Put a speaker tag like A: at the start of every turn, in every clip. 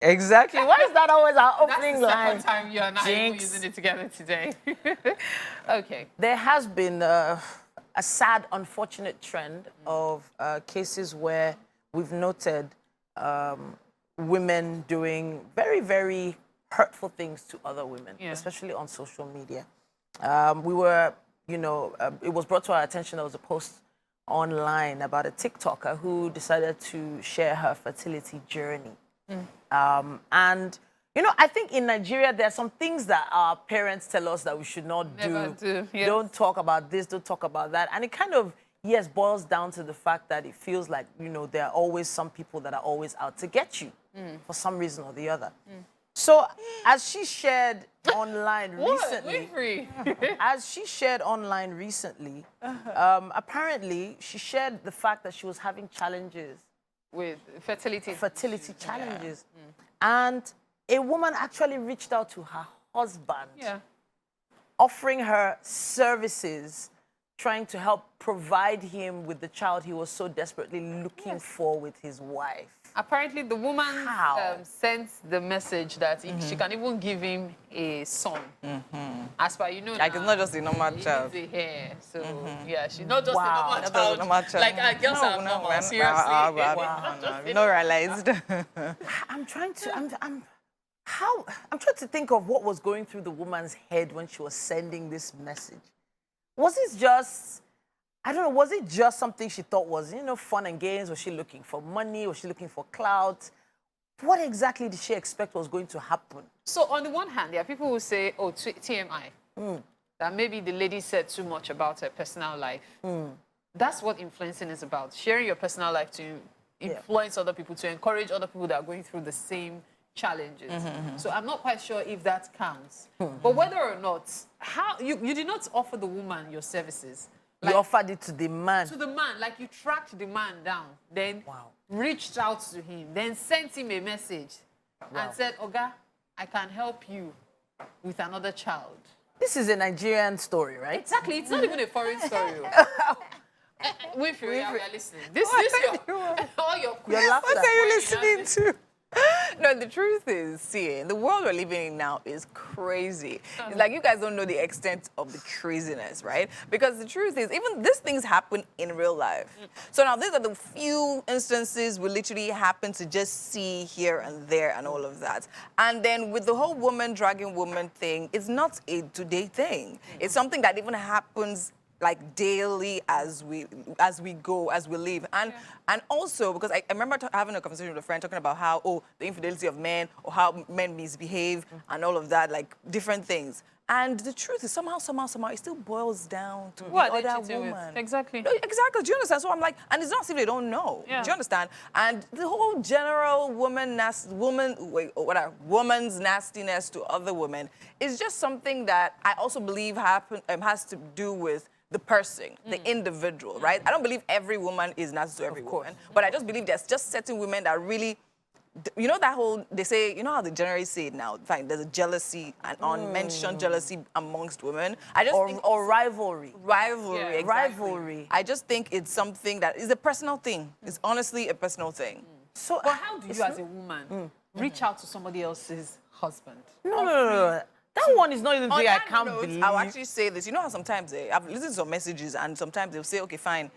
A: Exactly. Why is that always our opening line?
B: That's the second time you and I are
A: Jinx.
B: using it together today. Okay.
A: There has been a sad, unfortunate trend of cases where we've noted women doing very, very hurtful things to other women, especially on social media. It was brought to our attention, there was a post online about a TikToker who decided to share her fertility journey. I think in Nigeria, there are some things that our parents tell us that we should not do.
B: Yes.
A: Don't talk about this, don't talk about that. And it kind of, yes, boils down to the fact that it feels like, there are always some people that are always out to get you for some reason or the other. So as she shared online recently, apparently she shared the fact that she was having challenges
B: with fertility
A: challenges. And a woman actually reached out to her husband, offering her services, trying to help provide him with the child he was so desperately looking for with his wife.
B: Apparently, the woman sent the message that she can even give him a son. As per
C: like it's not just a normal child.
B: He needs a hair, so yeah, she's not just a normal child. Like our girls are normal. Seriously,
C: no realized.
A: I'm trying to think of what was going through the woman's head when she was sending this message. Was it just, I don't know, was it just something she thought was, fun and games? Was she looking for money? Was she looking for clout? What exactly did she expect was going to happen?
B: So on the one hand, there are people who say, oh, TMI, that maybe the lady said too much about her personal life. That's what influencing is about, sharing your personal life to influence other people, to encourage other people that are going through the same challenges. So I'm not quite sure if that counts. But whether or not, you did not offer the woman your services.
A: You offered it to the man.
B: To the man, like you tracked the man down, then reached out to him, then sent him a message and said, Oga, I can help you with another child.
A: This is a Nigerian story, right?
B: Exactly. It's not even a foreign story. Winfrey, we are listening. This is all your
A: laughter.
C: What are you listening to? No, the truth is, see, the world we're living in now is crazy. It's like you guys don't know the extent of the craziness, right? Because the truth is, even these things happen in real life. So now these are the few instances we literally happen to just see here and there and all of that. And then with the whole woman dragging woman thing, it's not a today thing. It's something that even happens like daily as we live. And also, because I remember having a conversation with a friend talking about how, the infidelity of men, or how men misbehave, and all of that, like different things. And the truth is, somehow, it still boils down to the other woman.
B: Exactly.
C: Exactly. Do you understand? So I'm like, and it's not as if they don't know. Do you understand? And the whole general woman's nastiness to other women is just something that I also believe has to do with the person, the individual, right? I don't believe every woman is nasty to every woman, but I just believe there's just certain women that really, they say, how they generally say it now, fine, there's a jealousy, an unmentioned jealousy amongst women. I just think,
A: or rivalry.
C: Rivalry, exactly.
A: Rivalry.
C: I just think it's something that is a personal thing. It's honestly a personal thing.
A: So,
B: but how do you, as a woman, reach out to somebody else's husband?
A: No. That one is not even thing I can't believe.
C: I'll actually say this. You know how sometimes I've listened to some messages and sometimes they'll say, okay, fine.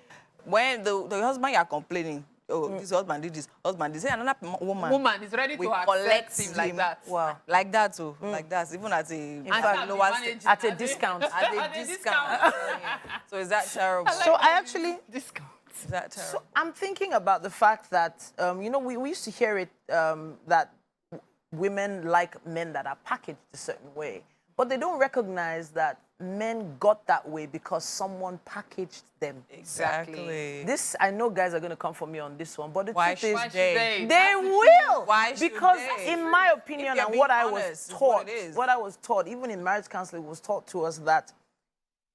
C: When the husband you're complaining, this husband did this, husband did this, another
B: woman is ready to accept him like that.
C: Wow. Like that too. Like that. Even at
A: at a discount.
C: At a discount. So is that terrible?
A: So I actually...
B: Discount.
C: Is that terrible?
A: So I'm thinking about the fact that, we used to hear it that women like men that are packaged a certain way. But they don't recognize that men got that way because someone packaged them.
C: Exactly.
A: This, I know guys are going to come for me on this one, but the truth is,
C: they
A: will.
C: Why should
A: because
C: they?
A: in my opinion and what I was taught, even in marriage counseling, was taught to us that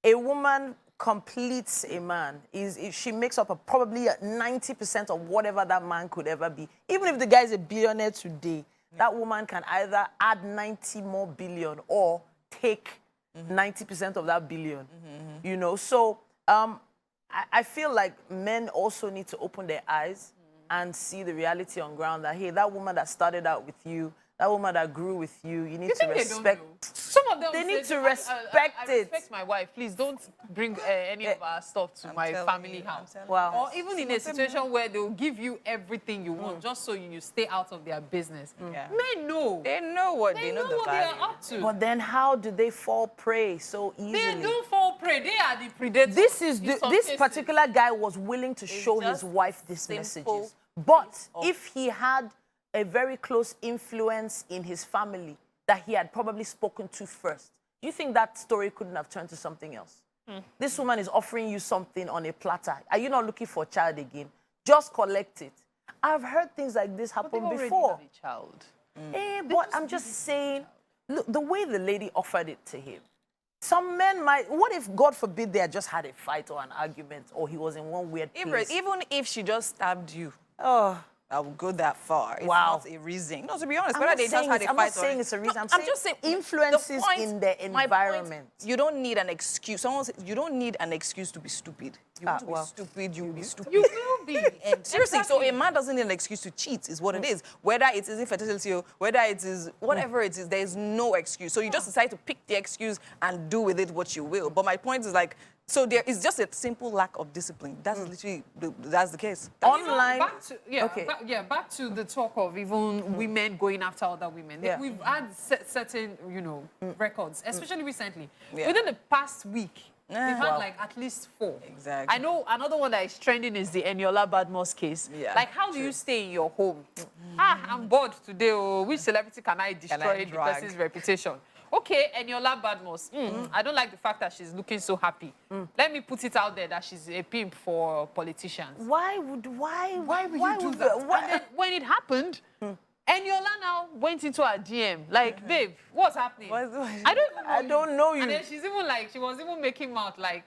A: a woman completes a man. She makes up probably 90% of whatever that man could ever be. Even if the guy is a billionaire today, that woman can either add 90 more billion or take 90% of that billion. So I feel like men also need to open their eyes and see the reality on ground that, hey, that woman that started out with you, that woman that grew with you, you need to respect.
B: Some of them
A: they
B: say,
A: need to
B: I
A: respect it.
B: respect my wife. Please don't bring any of our stuff to my family house.
A: Wow.
B: Or even in a situation where they'll give you everything you want just so you stay out of their business. Men know.
C: They know what
B: They know
C: the
B: what they
C: value.
B: are up to.
A: But then how do they fall prey so easily?
B: They don't fall prey. They are the predators.
A: This particular guy was willing to show his wife these messages. But if he had a very close influence in his family that he had probably spoken to first, do you think that story couldn't have turned to something else? This woman is offering you something on a platter. Are you not looking for a child again? Just collect it. I've heard things like this happen before.
B: Have a child.
A: But I'm just saying, look, the way the lady offered it to him, some men might, what if, God forbid, they had just had a fight or an argument, or he was in one weird place?
C: Even if she just stabbed you, I will go that far. It's
A: Wow.
C: not a reason. No, to be honest,
A: I'm
C: whether
A: not
C: they just had a
A: I'm
C: fight
A: not saying it's a reason.
C: No,
A: I'm just saying influences in the environment.
C: You don't need an excuse. Someone says, you don't need an excuse to be stupid. You want to be stupid, you will be stupid.
B: You will be.
C: And seriously, so a man doesn't need an excuse to cheat, is what it is. Whether it is infertility or whether it is whatever it is, there is no excuse. So you just decide to pick the excuse and do with it what you will. But my point is like, so there is just a simple lack of discipline. That's literally, that's the case.
A: Online.
B: Back to the talk of even women going after other women.
A: Yeah.
B: We've had certain, records, especially recently.
C: Yeah.
B: Within the past week, we've had like at least 4.
C: Exactly.
B: I know another one that is trending is the Eniola Badmus case.
C: Yeah,
B: like, how do you stay in your home? I'm bored today. Oh, which celebrity can I destroy the person's reputation? Okay, Eniola Badmus. I don't like the fact that she's looking so happy. Let me put it out there that she's a pimp for politicians.
A: Why would you do
B: And then when it happened, Eniola now went into her DM. Like, babe, what's happening? I don't know you. And then she's even like, she was even making mouth like,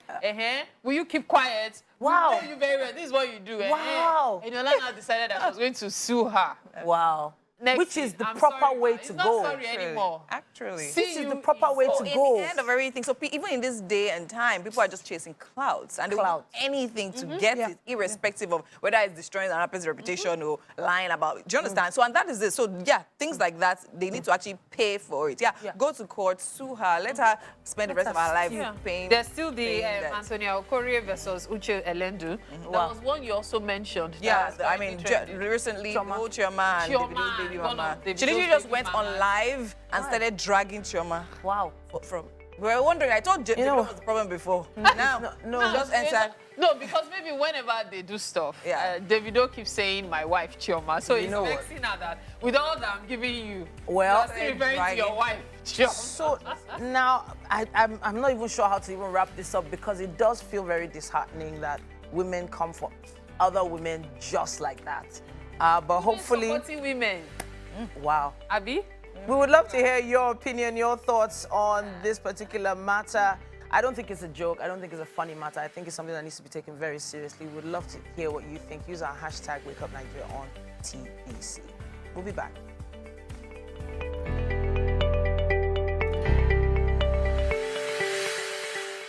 B: will you keep quiet?
A: Wow.
B: We know you very well. This is what you do.
A: Wow.
B: Eniola now decided that I was going to sue her.
A: Wow. Which is the proper way to go.
B: Not sorry anymore.
C: Actually.
A: This is the proper way to go.
C: In the end of everything, so even in this day and time, people are just chasing clouds. And they will do anything to get it, irrespective of whether it's destroying another person's reputation or lying about it. Do you understand? So, and that is it. So, yeah, things like that, they need to actually pay for it. Go to court, sue her, let her spend the rest of her life paying.
B: There's still the Antonia Okorie versus Uche Elendu. That was one you also mentioned.
C: Yeah, I mean, recently, Chioma and Davido baby mama. She literally just went on live and started dragging Chioma.
A: Wow.
C: We were wondering, I told Davido was the problem before. Now, just enter.
B: No, because maybe whenever they do stuff, Davido keeps saying my wife Chioma. So it's vexing her that with all that I'm giving you, you're still referring to your wife Chioma.
A: So now I'm not even sure how to even wrap this up, because it does feel very disheartening that women come for other women just like that. But hopefully,
B: supporting women.
A: Wow.
B: Abby?
A: We would love to hear your opinion, your thoughts on this particular matter. I don't think it's a joke. I don't think it's a funny matter. I think it's something that needs to be taken very seriously. We would love to hear what you think. Use our hashtag WakeUpNigeria on TBC. We'll be back.